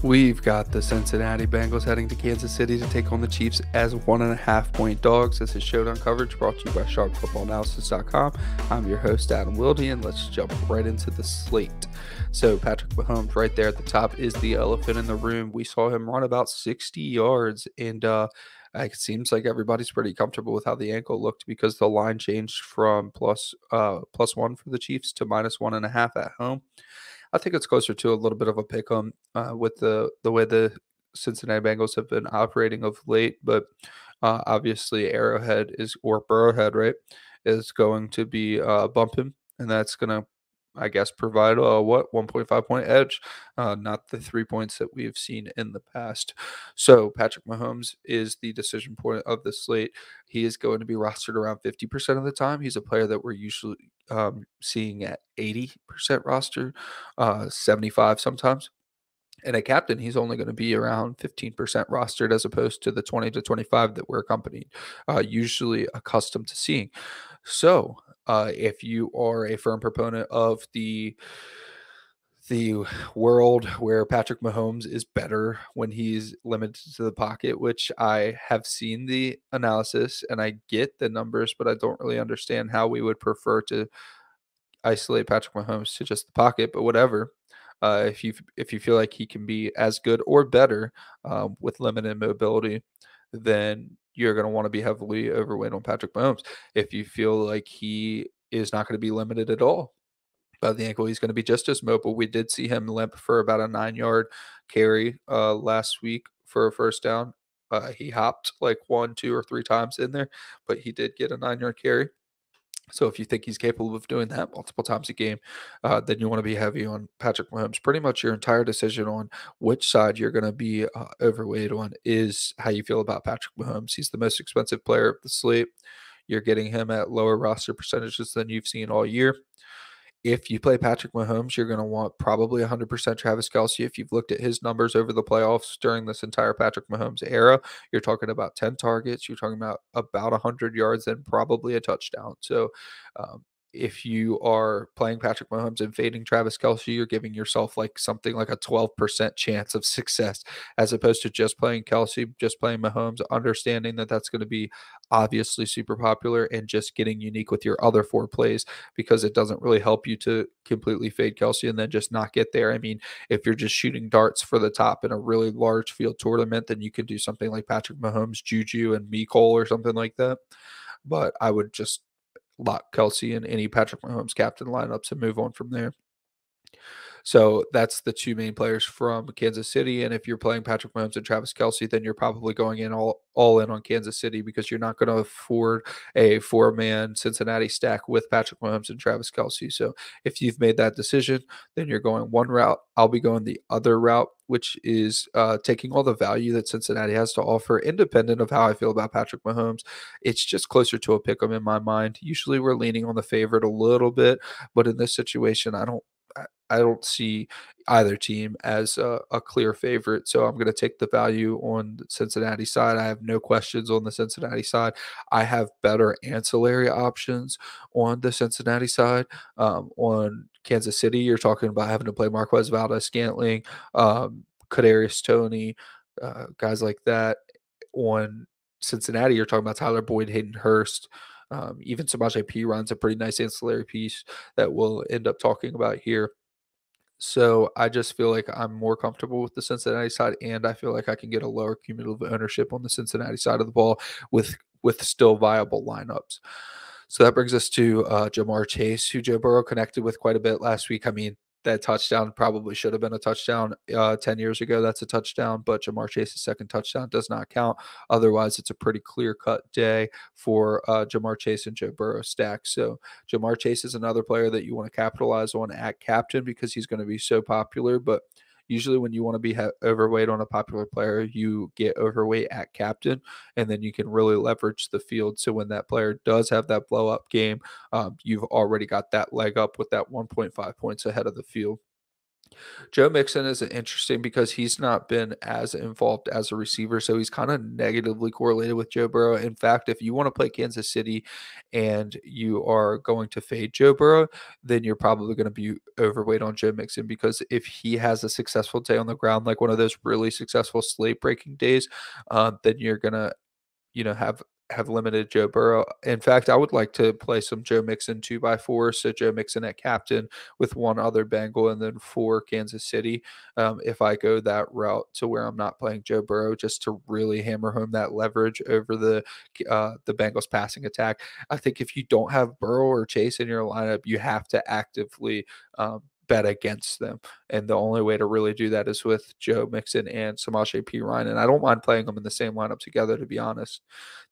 We've got the Cincinnati Bengals heading to Kansas City to take on the Chiefs as 1.5-point dogs. This is Showdown coverage brought to you by SharpFootballAnalysis.com. I'm your host, Adam Wilde, and let's jump right into the slate. So Patrick Mahomes right there at the top is the elephant in the room. We saw him run about 60 yards, and it seems like everybody's pretty comfortable with how the ankle looked because the line changed from plus 1 for the Chiefs to -1.5 at home. I think it's closer to a little bit of a pick 'em with the way the Cincinnati Bengals have been operating of late, but obviously Arrowhead is or Burrowhead, right, is going to be bumping, and that's gonna, I guess, provide a 1.5 point edge, not the 3 points that we've seen in the past. So Patrick Mahomes is the decision point of the slate. He is going to be rostered around 50% of the time. He's a player that we're usually seeing at 80% roster, 75 sometimes. And a captain, he's only going to be around 15% rostered as opposed to the 20 to 25 that we're usually accustomed to seeing. So, if you are a firm proponent of the world where Patrick Mahomes is better when he's limited to the pocket, which I have seen the analysis and I get the numbers, but I don't really understand how we would prefer to isolate Patrick Mahomes to just the pocket, but whatever. If you feel like he can be as good or better with limited mobility, then you're going to want to be heavily overweight on Patrick Mahomes. If you feel like he is not going to be limited at all by the ankle, he's going to be just as mobile. We did see him limp for about a 9 yard carry last week for a first down. He hopped like one, two, or three times in there, but he did get a 9 yard carry. So if you think he's capable of doing that multiple times a game, then you want to be heavy on Patrick Mahomes. Pretty much your entire decision on which side you're going to be overweight on is how you feel about Patrick Mahomes. He's the most expensive player of the slate. You're getting him at lower roster percentages than you've seen all year. If you play Patrick Mahomes, you're going to want probably 100% Travis Kelce. If you've looked at his numbers over the playoffs during this entire Patrick Mahomes era, you're talking about 10 targets, you're talking about 100 yards and probably a touchdown. So, if you are playing Patrick Mahomes and fading Travis Kelce, you're giving yourself like something like a 12% chance of success, as opposed to just playing Kelce, just playing Mahomes, understanding that that's going to be obviously super popular and just getting unique with your other four plays because it doesn't really help you to completely fade Kelce and then just not get there. I mean, if you're just shooting darts for the top in a really large field tournament, then you can do something like Patrick Mahomes, Juju, and Cole or something like that. But I would just lock Kelce in any Patrick Mahomes captain lineups and move on from there. So that's the two main players from Kansas City. And if you're playing Patrick Mahomes and Travis Kelce, then you're probably going in all in on Kansas City because you're not going to afford a 4-man Cincinnati stack with Patrick Mahomes and Travis Kelce. So if you've made that decision, then you're going one route. I'll be going the other route, which is taking all the value that Cincinnati has to offer, independent of how I feel about Patrick Mahomes. It's just closer to a pick 'em in my mind. Usually we're leaning on the favorite a little bit, but in this situation, I don't see either team as a clear favorite. So I'm going to take the value on the Cincinnati side. I have no questions on the Cincinnati side. I have better ancillary options on the Cincinnati side. On Kansas City, you're talking about having to play Marquez Valdez-Scantling, Kadarius Toney, guys like that. On Cincinnati, you're talking about Tyler Boyd, Hayden Hurst. Even Samaje P runs a pretty nice ancillary piece that we'll end up talking about here. So I just feel like I'm more comfortable with the Cincinnati side, and I feel like I can get a lower cumulative ownership on the Cincinnati side of the ball with still viable lineups. So that brings us to Jamar Chase, who Joe Burrow connected with quite a bit last week. I mean, that touchdown probably should have been a touchdown 10 years ago. That's a touchdown, but Jamar Chase's second touchdown does not count. Otherwise, it's a pretty clear-cut day for Jamar Chase and Joe Burrow stack. So Jamar Chase is another player that you want to capitalize on at captain because he's going to be so popular, but usually when you want to be overweight on a popular player, you get overweight at captain, and then you can really leverage the field. So when that player does have that blow up game, you've already got that leg up with that 1.5 points ahead of the field. Joe Mixon is interesting because he's not been as involved as a receiver, so he's kind of negatively correlated with Joe Burrow. In fact, if you want to play Kansas City and you are going to fade Joe Burrow, then you're probably going to be overweight on Joe Mixon because if he has a successful day on the ground, like one of those really successful slate breaking days, then you're gonna have limited Joe Burrow. In fact, I would like to play some Joe Mixon 2 by 4. So Joe Mixon at captain with one other Bengal and then 4 Kansas City. If I go that route to where I'm not playing Joe Burrow, just to really hammer home that leverage over the Bengals passing attack. I think if you don't have Burrow or Chase in your lineup, you have to actively bet against them. And the only way to really do that is with Joe Mixon and Samaje Perine. And I don't mind playing them in the same lineup together, to be honest.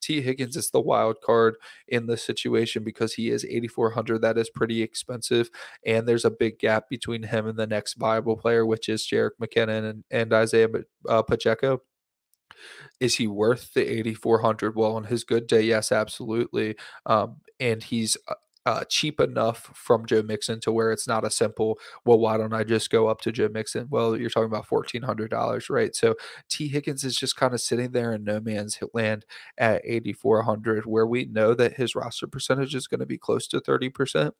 T. Higgins is the wild card in this situation because he is 8,400. That is pretty expensive. And there's a big gap between him and the next viable player, which is Jerick McKinnon and Isaiah Pacheco. Is he worth the 8,400? Well, on his good day, yes, absolutely. And he's cheap enough from Joe Mixon to where it's not a simple, well, why don't I just go up to Joe Mixon? Well, you're talking about $1,400, right? So T. Higgins is just kind of sitting there in no man's land at 8,400, where we know that his roster percentage is going to be close to 30%.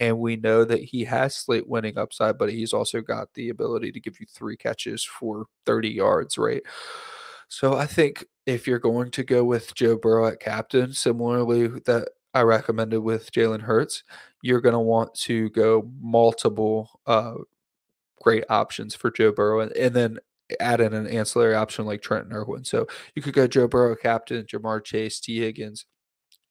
And we know that he has slate winning upside, but he's also got the ability to give you 3 catches for 30 yards, right? So I think if you're going to go with Joe Burrow at captain, similarly that I recommended with Jalen Hurts, you're going to want to go multiple great options for Joe Burrow and then add in an ancillary option like Trenton Irwin. So you could go Joe Burrow captain, Jamar Chase, T. Higgins,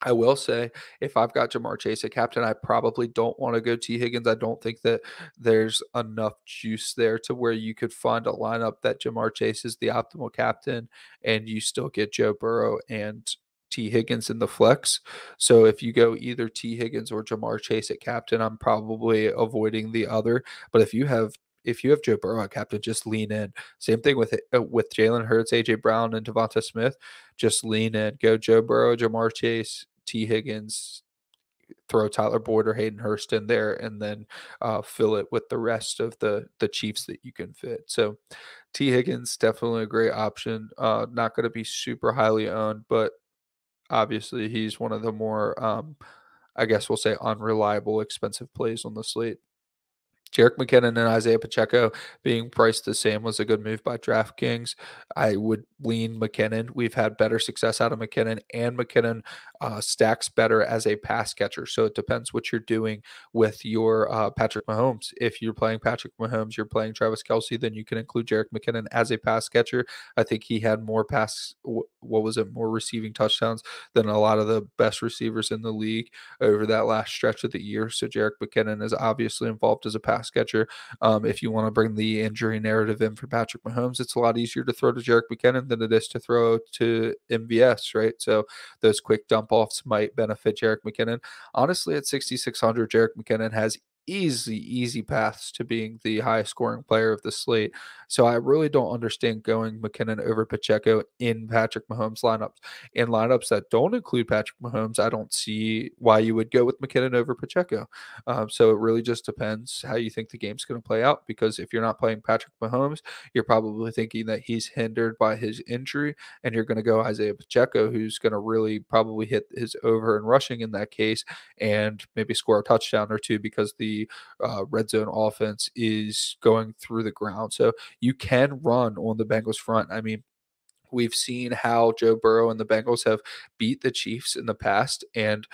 I will say, if I've got Jamar Chase at captain, I probably don't want to go T. Higgins. I don't think that there's enough juice there to where you could find a lineup that Jamar Chase is the optimal captain and you still get Joe Burrow and T. Higgins in the flex. So if you go either T. Higgins or Jamar Chase at captain, I'm probably avoiding the other. But if you have Joe Burrow at captain, just lean in. Same thing with Jalen Hurts, AJ Brown, and Devonta Smith. Just lean in. Go Joe Burrow, Jamar Chase, T. Higgins, throw Tyler Boyd or Hayden Hurst in there, and then fill it with the rest of the Chiefs that you can fit. So T. Higgins definitely a great option. Not going to be super highly owned, but obviously he's one of the more I guess we'll say unreliable, expensive plays on the slate. Jerick McKinnon and Isaiah Pacheco being priced the same was a good move by DraftKings. I would lean McKinnon. We've had better success out of McKinnon, and McKinnon stacks better as a pass catcher. So it depends what you're doing with your Patrick Mahomes. If you're playing Patrick Mahomes, you're playing Travis Kelce, then you can include Jerick McKinnon as a pass catcher. I think he had more more receiving touchdowns than a lot of the best receivers in the league over that last stretch of the year. So Jerick McKinnon is obviously involved as a pass catcher. If you want to bring the injury narrative in for Patrick Mahomes, it's a lot easier to throw to Jerick McKinnon than it is to throw to MVS, right? So those quick dump offs might benefit Jerick McKinnon. Honestly, at 6,600, Jerick McKinnon has easy paths to being the highest scoring player of the slate. So I really don't understand going McKinnon over Pacheco in Patrick Mahomes lineups. In lineups that don't include Patrick Mahomes, I don't see why you would go with McKinnon over Pacheco. So it really just depends how you think the game's going to play out. Because if you're not playing Patrick Mahomes, you're probably thinking that he's hindered by his injury, and you're going to go Isaiah Pacheco, who's going to really probably hit his over in rushing in that case, and maybe score a touchdown or two because the red zone offense is going through the ground. So you can run on the Bengals front. I mean, we've seen how Joe Burrow and the Bengals have beat the Chiefs in the past. And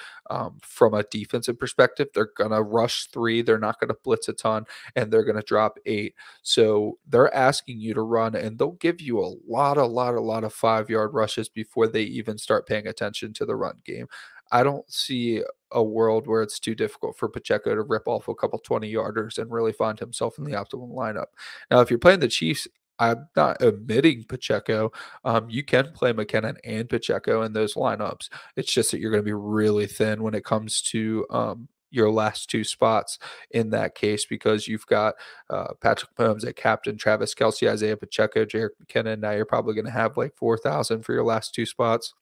from a defensive perspective, they're going to rush 3. They're not going to blitz a ton, and they're going to drop 8. So they're asking you to run, and they'll give you a lot of 5-yard rushes before they even start paying attention to the run game. I don't see a world where it's too difficult for Pacheco to rip off a couple 20-yarders and really find himself in the optimal lineup. Now, if you're playing the Chiefs, I'm not omitting Pacheco. You can play McKinnon and Pacheco in those lineups. It's just that you're going to be really thin when it comes to your last 2 spots in that case, because you've got Patrick Mahomes at captain, Travis Kelce, Isaiah Pacheco, Jerick McKinnon. Now you're probably going to have like 4,000 for your last 2 spots,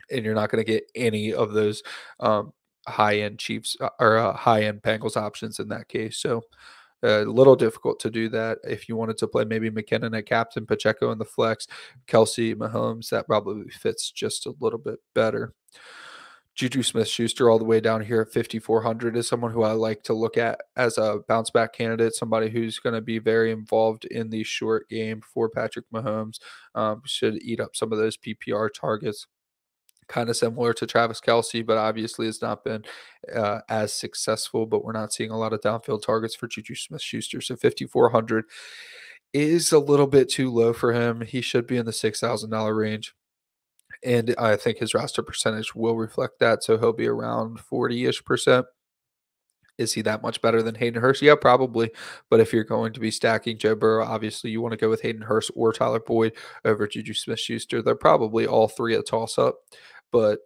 and you're not going to get any of those high end Chiefs or high end Bengals options in that case. So A little difficult to do that if you wanted to play maybe McKinnon at captain, Pacheco in the flex, Kelsey, Mahomes. That probably fits just a little bit better. Juju Smith-Schuster all the way down here at 5,400 is someone who I like to look at as a bounce back candidate, somebody who's going to be very involved in the short game for Patrick Mahomes. Should eat up some of those PPR targets. Kind of similar to Travis Kelsey, but obviously has not been as successful. But we're not seeing a lot of downfield targets for Juju Smith-Schuster. So 5,400 is a little bit too low for him. He should be in the $6,000 range. And I think his roster percentage will reflect that. So he'll be around 40-ish percent. Is he that much better than Hayden Hurst? Yeah, probably. But if you're going to be stacking Joe Burrow, obviously you want to go with Hayden Hurst or Tyler Boyd over Juju Smith-Schuster. They're probably all three a toss-up. But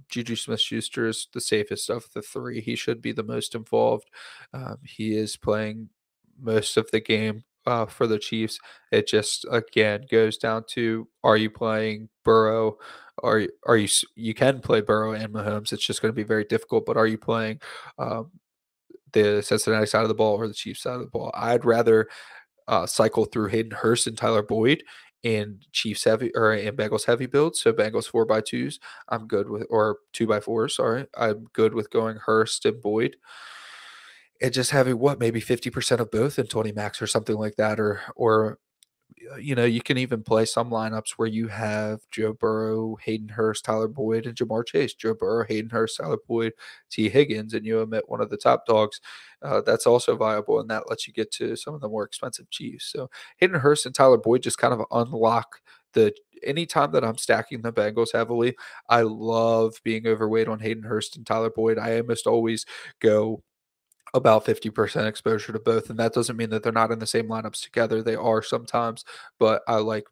Juju Smith-Schuster is the safest of the three. He should be the most involved. He is playing most of the game for the Chiefs. It just, again, goes down to, are you playing Burrow? You can play Burrow and Mahomes. It's just going to be very difficult. But are you playing the Cincinnati side of the ball or the Chiefs side of the ball? I'd rather cycle through Hayden Hurst and Tyler Boyd and Chiefs heavy or and Bengals heavy builds. So Bengals 4x2s, I'm good with, or 2x4s. Sorry, I'm good with going Hurst and Boyd. And just having what, maybe 50% of both in 20 max or something like that, or you can even play some lineups where you have Joe Burrow, Hayden Hurst, Tyler Boyd, and Jamar Chase. Joe Burrow, Hayden Hurst, Tyler Boyd, T. Higgins, and you omit one of the top dogs. That's also viable, and that lets you get to some of the more expensive Chiefs. So Hayden Hurst and Tyler Boyd just kind of unlock the. Anytime that I'm stacking the Bengals heavily, I love being overweight on Hayden Hurst and Tyler Boyd. I almost always go about 50% exposure to both, and that doesn't mean that they're not in the same lineups together. They are sometimes, but I like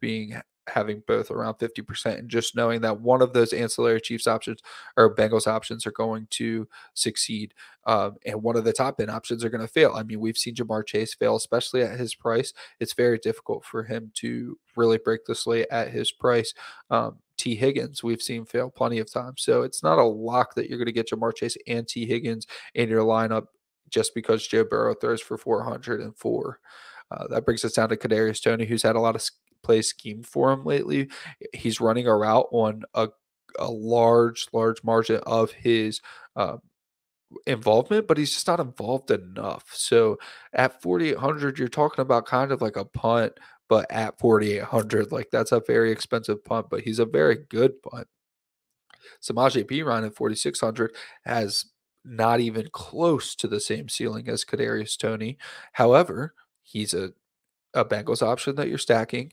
having both around 50% and just knowing that one of those ancillary Chiefs options or Bengals options are going to succeed, and one of the top end options are going to fail. I mean, we've seen Jamar Chase fail, especially at his price. It's very difficult for him to really break the slate at his price. T. Higgins, we've seen fail plenty of times. So it's not a lock that you're going to get Jamar Chase and T. Higgins in your lineup just because Joe Burrow throws for 404. That brings us down to Kadarius Toney, who's had a lot of play scheme for him lately. He's running a route on a large margin of his involvement, but he's just not involved enough. So at 4,800, you're talking about kind of like a punt, but at 4,800, like that's a very expensive punt, but he's a very good punt. Samaje Perine at 4,600 has not even close to the same ceiling as Kadarius Toney. However, he's a Bengals option that you're stacking.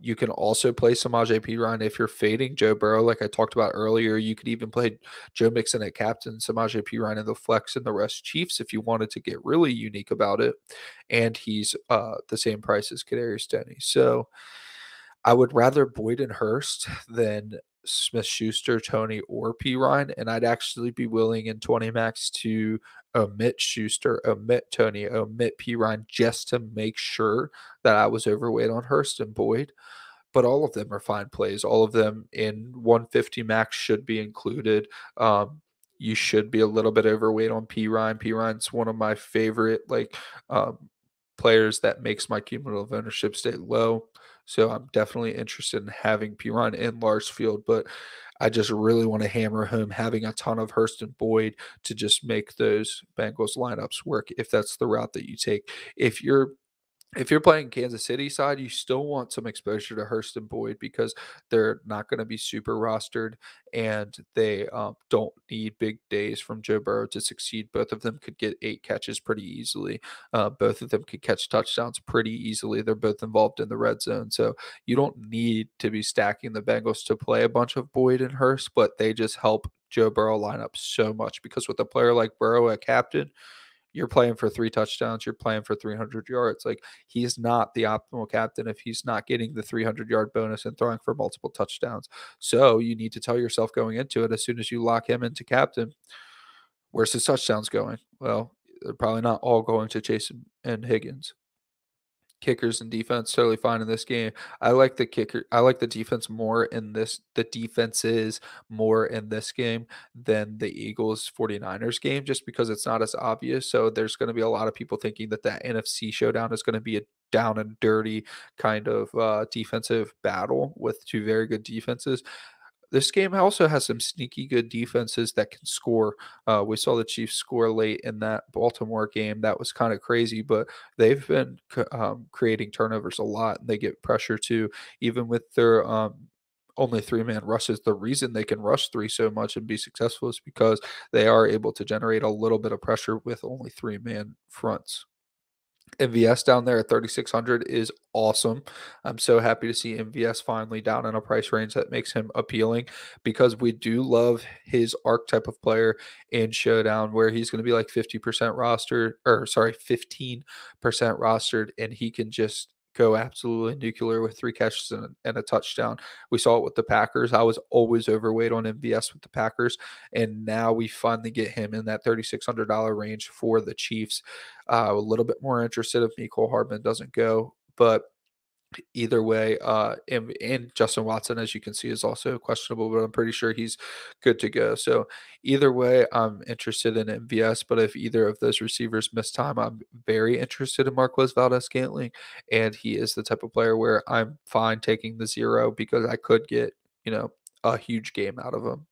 You can also play Samaje Perine if you're fading Joe Burrow, like I talked about earlier. You could even play Joe Mixon at captain, Samaje Perine in the flex, and the rest Chiefs if you wanted to get really unique about it. And he's the same price as Kadarius Toney. So I would rather Boyd and Hurst than Smith Schuster, Toney, or Perine, and I'd actually be willing in 20 max to omit Schuster, omit Toney, omit Perine just to make sure that I was overweight on Hurst and Boyd. But all of them are fine plays. All of them in 150 max should be included. You should be a little bit overweight on Perine. Perine's one of my favorite players that makes my cumulative ownership stay low. So I'm definitely interested in having Perine in large field, but I just really want to hammer home having a ton of Hurst and Boyd to just make those Bengals lineups work if that's the route that you take. If you're playing Kansas City side, you still want some exposure to Hurst and Boyd because they're not going to be super rostered and they don't need big days from Joe Burrow to succeed. Both of them could get 8 catches pretty easily. Both of them could catch touchdowns pretty easily. They're both involved in the red zone. So you don't need to be stacking the Bengals to play a bunch of Boyd and Hurst, but they just help Joe Burrow line up so much because with a player like Burrow at captain, you're playing for 3 touchdowns, you're playing for 300 yards. Like, he's not the optimal captain if he's not getting the 300-yard bonus and throwing for multiple touchdowns. So you need to tell yourself going into it, as soon as you lock him into captain, where's his touchdowns going? Well, they're probably not all going to Chase and Higgins. Kickers and defense totally fine in this game. I like the defense more in this the defenses more in this game than the Eagles 49ers game just because it's not as obvious. So there's going to be a lot of people thinking that that NFC showdown is going to be a down and dirty kind of defensive battle with two very good defenses. This game also has some sneaky good defenses that can score. We saw the Chiefs score late in that Baltimore game. That was kind of crazy, but they've been creating turnovers a lot, and they get pressure too, even with their only three-man rushes. The reason they can rush three so much and be successful is because they are able to generate a little bit of pressure with only three-man fronts. MVS down there at 3,600 is awesome. I'm so happy to see MVS finally down in a price range that makes him appealing because we do love his archetype of player in Showdown where he's going to be like 50% rostered, or sorry, 15% rostered, and he can just go absolutely nuclear with three catches and a touchdown. We saw it with the Packers. I was always overweight on MVS with the Packers, and now we finally get him in that $3,600 range for the Chiefs. A little bit more interested if Mecole Hardman doesn't go, but either way, and Justin Watson, as you can see, is also questionable, but I'm pretty sure he's good to go. So either way, I'm interested in MVS, but if either of those receivers miss time, I'm very interested in Marquez Valdez-Scantling, and he is the type of player where I'm fine taking the 0 because I could get, a huge game out of him.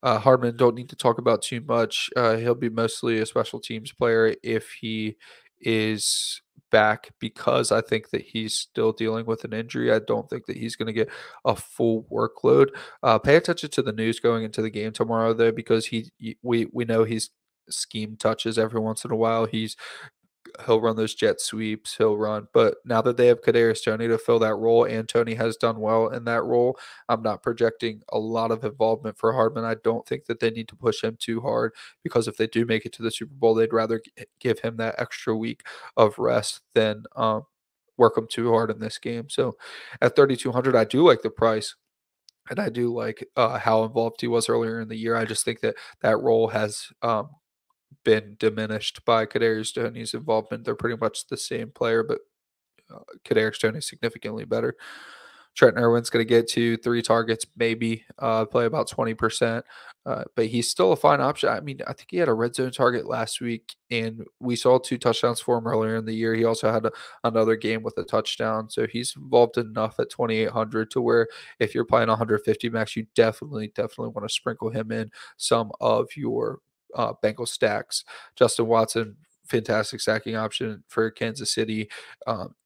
Hardman don't need to talk about too much. He'll be mostly a special teams player if he is back because I think that he's still dealing with an injury. I don't think that he's going to get a full workload. Pay attention to the news going into the game tomorrow, though, because we know he's scheme touches every once in a while. He'll run those jet sweeps, he'll run. But now that they have Kadarius Toney to fill that role, and Toney has done well in that role, I'm not projecting a lot of involvement for Hardman. I don't think that they need to push him too hard because if they do make it to the Super Bowl, they'd rather give him that extra week of rest than work him too hard in this game. So at 3,200, I do like the price. And I do like how involved he was earlier in the year. I just think that that role has been diminished by Kadarius Toney's involvement. They're pretty much the same player, but Kadarius Toney is significantly better. Trent Irwin's going to get to 3 targets, maybe play about 20%, but he's still a fine option. I mean, I think he had a red zone target last week, and we saw 2 touchdowns for him earlier in the year. He also had another game with a touchdown, so he's involved enough at 2,800 to where if you're playing 150 max, you definitely want to sprinkle him in some of your Bengals stacks. Justin Watson, fantastic stacking option for Kansas City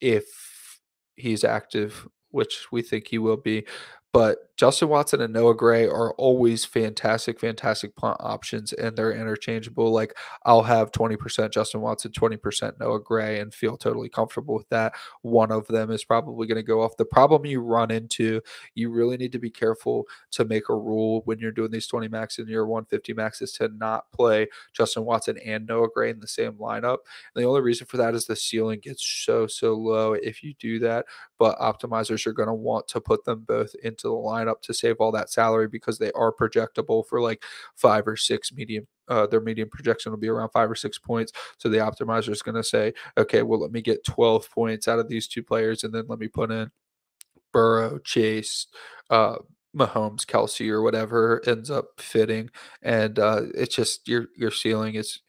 if he's active, which we think he will be. But Justin Watson and Noah Gray are always fantastic punt options, and they're interchangeable. Like I'll have 20% Justin Watson, 20% Noah Gray, and feel totally comfortable with that. One of them is probably going to go off. The problem you run into, you really need to be careful to make a rule when you're doing these 20 max and your 150 max is to not play Justin Watson and Noah Gray in the same lineup. And the only reason for that is the ceiling gets so low if you do that, but optimizers are going to want to put them both into the lineup to save all that salary because they are projectable for like 5 or 6 medium. Their median projection will be around 5 or 6 points. So the optimizer is going to say, okay, well, let me get 12 points out of these 2 players, and then let me put in Burrow, Chase, Mahomes, Kelsey, or whatever ends up fitting. And it's just your ceiling is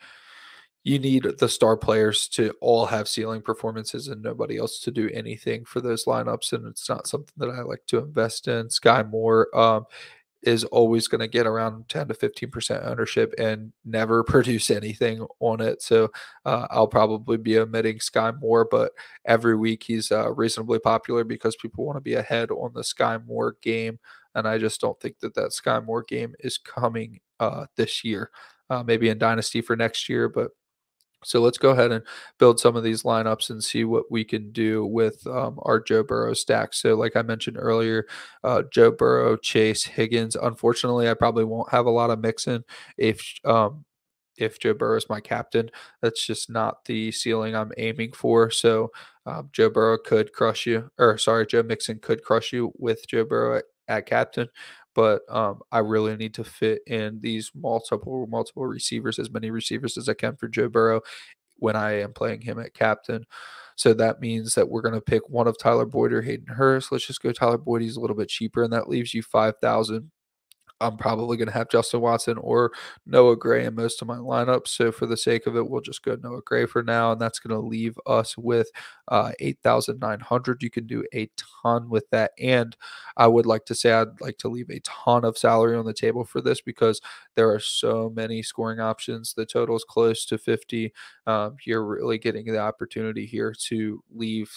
you need the star players to all have ceiling performances and nobody else to do anything for those lineups. And it's not something that I like to invest in. Sky Moore is always going to get around 10 to 15% ownership and never produce anything on it. So I'll probably be omitting Sky Moore, but every week he's reasonably popular because people want to be ahead on the Sky Moore game. And I just don't think that that Sky Moore game is coming this year. Maybe in Dynasty for next year, but so let's go ahead and build some of these lineups and see what we can do with our Joe Burrow stack. So like I mentioned earlier, Joe Burrow, Chase, Higgins. Unfortunately, I probably won't have a lot of mixing if Joe Burrow is my captain. That's just not the ceiling I'm aiming for. So Joe Burrow could crush you, or sorry, Joe Mixon could crush you with Joe Burrow at captain. But I really need to fit in these multiple receivers, as many receivers as I can for Joe Burrow when I am playing him at captain. So that means that we're going to pick one of Tyler Boyd or Hayden Hurst. Let's just go Tyler Boyd. He's a little bit cheaper, and that leaves you 5,000. I'm probably going to have Justin Watson or Noah Gray in most of my lineups. So for the sake of it, we'll just go Noah Gray for now. And that's going to leave us with 8,900. You can do a ton with that. And I would like to say I'd like to leave a ton of salary on the table for this because there are so many scoring options. The total is close to 50. You're really getting the opportunity here to leave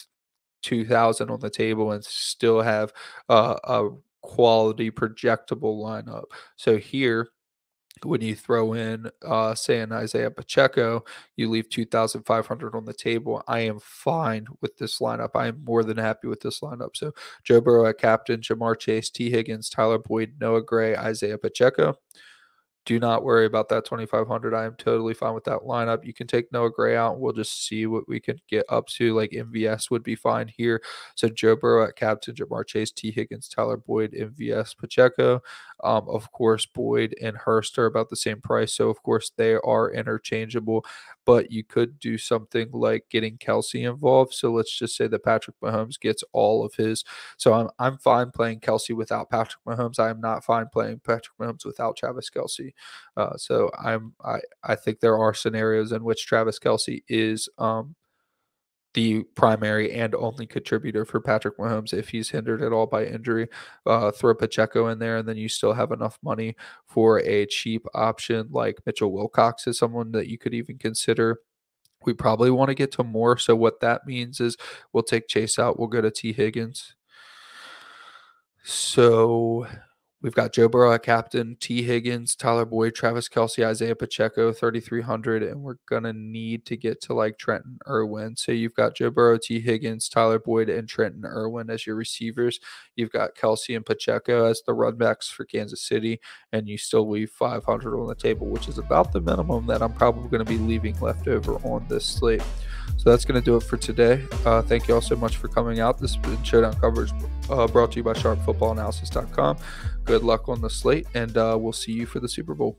2,000 on the table and still have a quality projectable lineup. So here, when you throw in, say, an Isaiah Pacheco, you leave 2,500 on the table. I am fine with this lineup. I am more than happy with this lineup. So Joe Burrow at captain, Jamar Chase, T. Higgins, Tyler Boyd, Noah Gray, Isaiah Pacheco. Do not worry about that 2,500. I am totally fine with that lineup. You can take Noah Gray out, and we'll just see what we can get up to. Like MVS would be fine here. So Joe Burrow at captain, Jamar Chase, T. Higgins, Tyler Boyd, MVS, Pacheco. Of course, Boyd and Hurst are about the same price. So, of course, they are interchangeable. But you could do something like getting Kelsey involved. So let's just say that Patrick Mahomes gets all of his. So I'm fine playing Kelsey without Patrick Mahomes. I am not fine playing Patrick Mahomes without Travis Kelsey. So I think there are scenarios in which Travis Kelsey is the primary and only contributor for Patrick Mahomes if he's hindered at all by injury. Throw Pacheco in there, and then you still have enough money for a cheap option like Mitchell Wilcox is someone that you could even consider. We probably want to get to more. So what that means is we'll take Chase out. We'll go to T. Higgins. So we've got Joe Burrow at captain, T. Higgins, Tyler Boyd, Travis Kelsey, Isaiah Pacheco, 3,300, and we're going to need to get to like Trenton Irwin. So you've got Joe Burrow, T. Higgins, Tyler Boyd, and Trenton Irwin as your receivers. You've got Kelsey and Pacheco as the runbacks for Kansas City, and you still leave 500 on the table, which is about the minimum that I'm probably going to be leaving left over on this slate. So that's going to do it for today. Thank you all so much for coming out. This has been Showdown Coverage brought to you by SharpFootballAnalysis.com. Good luck on the slate, and we'll see you for the Super Bowl.